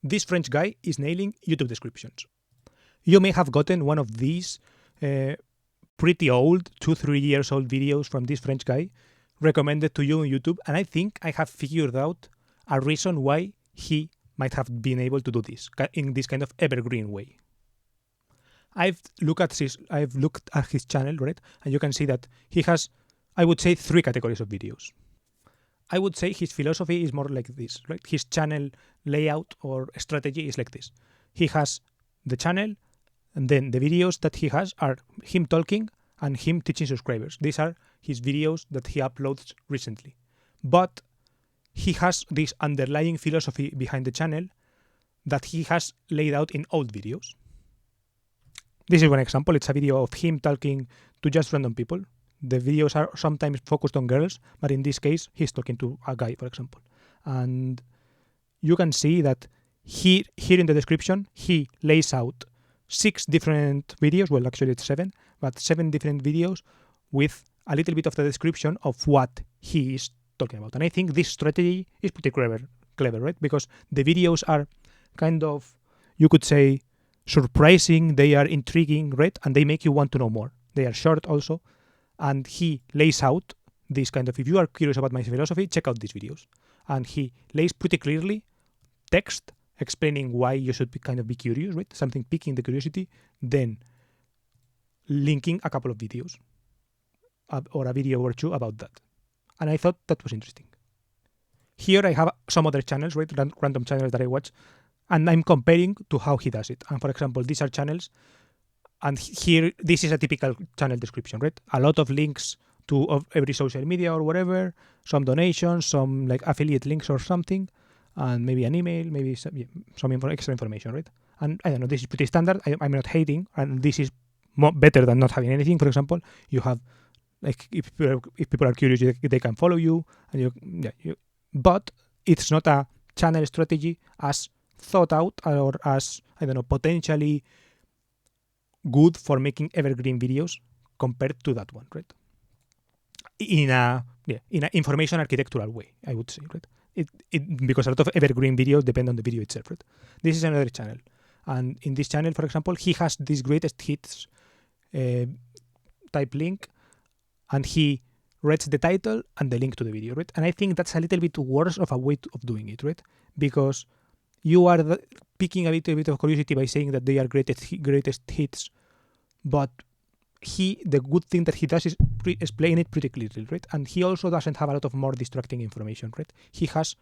This French guy is nailing YouTube descriptions. You may have gotten one of these pretty old, 2-3 years old videos from this French guy recommended to you on YouTube, and I think I have figured out a reason why he might have been able to do this in this kind of evergreen way. I've looked at his channel, right? And you can see that he has, I would say, 3 categories of videos. I would say his philosophy is more like this, right? His channel layout or strategy is like this. He has the channel, and then the videos that he has are him talking and him teaching subscribers. These are his videos that he uploads recently. But he has this underlying philosophy behind the channel that he has laid out in old videos. This is one example. It's a video of him talking to just random people. The videos are sometimes focused on girls, but in this case, he's talking to a guy, for example. And you can see that here in the description, he lays out 6 different videos. Well, actually it's 7, but 7 different videos with a little bit of the description of what he is talking about. And I think this strategy is pretty clever, right? Because the videos are kind of, you could say, surprising, they are intriguing, right? And they make you want to know more. They are short also. And he lays out this kind of, if you are curious about my philosophy, check out these videos. And he lays pretty clearly text explaining why you should be curious, right? Something piquing the curiosity, then linking a couple of videos or a video or 2 about that. And I thought that was interesting. Here I have some other channels, right? Random channels that I watch, and I'm comparing to how he does it. And for example, these are channels, and here, this is a typical channel description, right? A lot of links to every social media or whatever, some donations, some like affiliate links or something, and maybe an email, maybe some extra information, right? And I don't know, this is pretty standard. I'm not hating, and this is better than not having anything. For example, you have, like, if people are curious, they can follow you, and but it's not a channel strategy as thought out or as, I don't know, potentially good for making evergreen videos compared to that one, right? In a information architectural way, I would say, right? Because a lot of evergreen videos depend on the video itself, right? This is another channel, and in this channel, for example, he has this greatest hits type link, and he reads the title and the link to the video, right? And I think that's a little bit worse of a way of doing it, right? Because you are picking a little bit of curiosity by saying that they are greatest hits, but the good thing that he does is explain it pretty clearly, right? And he also doesn't have a lot of more distracting information, right? He has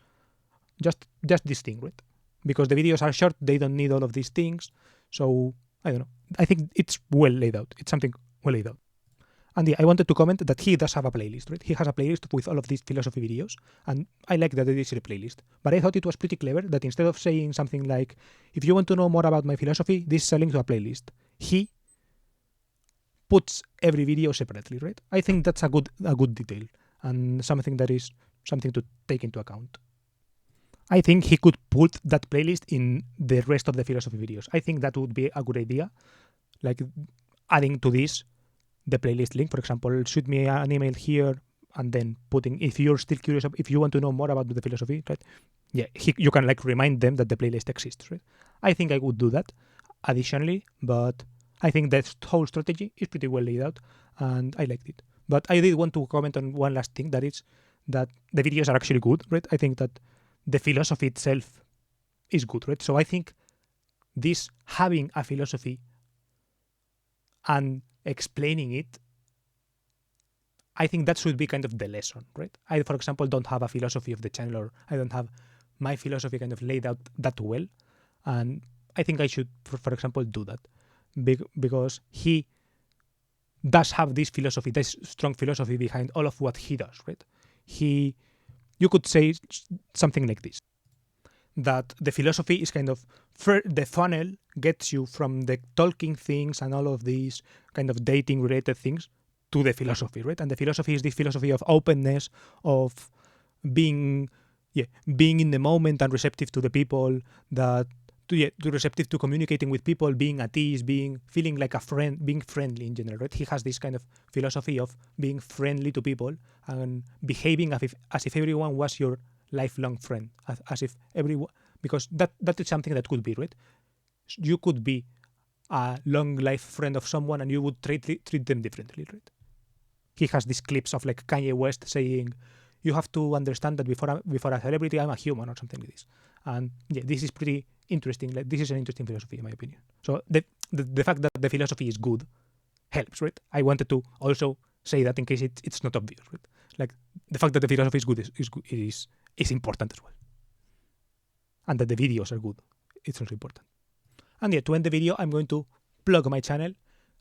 just this thing, right? Because the videos are short, they don't need all of these things. So I don't know. I think it's well laid out. It's something well laid out. And I wanted to comment that he does have a playlist, right? He has a playlist with all of these philosophy videos, and I like that it is a playlist. But I thought it was pretty clever that instead of saying something like, if you want to know more about my philosophy, this is a link to a playlist, he puts every video separately, right? I think that's a good detail, and something that is something to take into account. I think he could put that playlist in the rest of the philosophy videos. I think that would be a good idea, like adding to this the playlist link. For example, shoot me an email here, and then putting, if you're still curious, if you want to know more about the philosophy, right? Yeah, you can like remind them that the playlist exists, right? I think I would do that additionally, but I think that whole strategy is pretty well laid out, and I liked it. But I did want to comment on one last thing, that is that the videos are actually good, right? I think that the philosophy itself is good, right? So I think this having a philosophy and explaining it, I think that should be kind of the lesson, right? I, for example, don't have a philosophy of the channel, or I don't have my philosophy kind of laid out that well, and I think I should, for example, do that, because he does have this philosophy, this strong philosophy behind all of what he does, right? You could say something like this, that the philosophy is kind of, the funnel gets you from the talking things and all of these kind of dating related things to the philosophy, right? And the philosophy is this philosophy of openness, of being in the moment and receptive to the people, receptive to communicating with people, being at ease, feeling like a friend, being friendly in general, right? He has this kind of philosophy of being friendly to people and behaving as if everyone was your lifelong friend, as if because that is something that could be, right? You could be a long life friend of someone and you would treat them differently, right? He has these clips of like Kanye West saying, "You have to understand that before a celebrity, I'm a human," or something like this. And yeah, this is pretty interesting. Like, this is an interesting philosophy, in my opinion. So the fact that the philosophy is good helps, right? I wanted to also say that in case it's not obvious, right? Like, the fact that the philosophy is good is important as well, and that the videos are good. It's also important. And yeah, to end the video, I'm going to plug my channel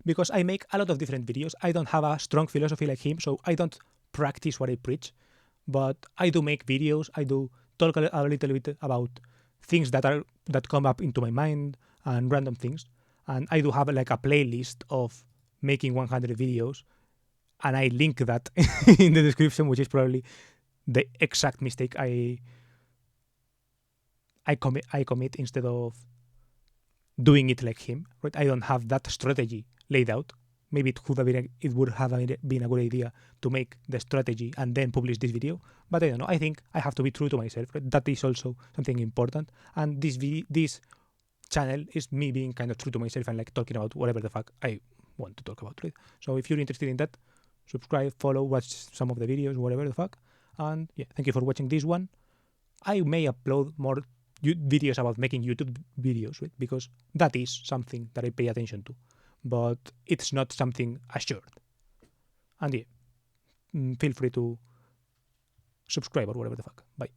because I make a lot of different videos. I don't have a strong philosophy like him, so I don't practice what I preach, but I do make videos. I do talk a little bit about things that come up into my mind and random things. And I do have like a playlist of making 100 videos, and I link that in the description, which is probably the exact mistake I commit instead of doing it like him, right? I don't have that strategy laid out. Maybe it would have been a good idea to make the strategy and then publish this video, but I don't know. I think I have to be true to myself. Right? That is also something important. And this channel is me being kind of true to myself and like talking about whatever the fuck I want to talk about. Right? So if you're interested in that, subscribe, follow, watch some of the videos, whatever the fuck. And yeah, thank you for watching this one. I may upload more videos about making YouTube videos, right? Because that is something that I pay attention to, but it's not something assured. And yeah, feel free to subscribe or whatever the fuck. Bye.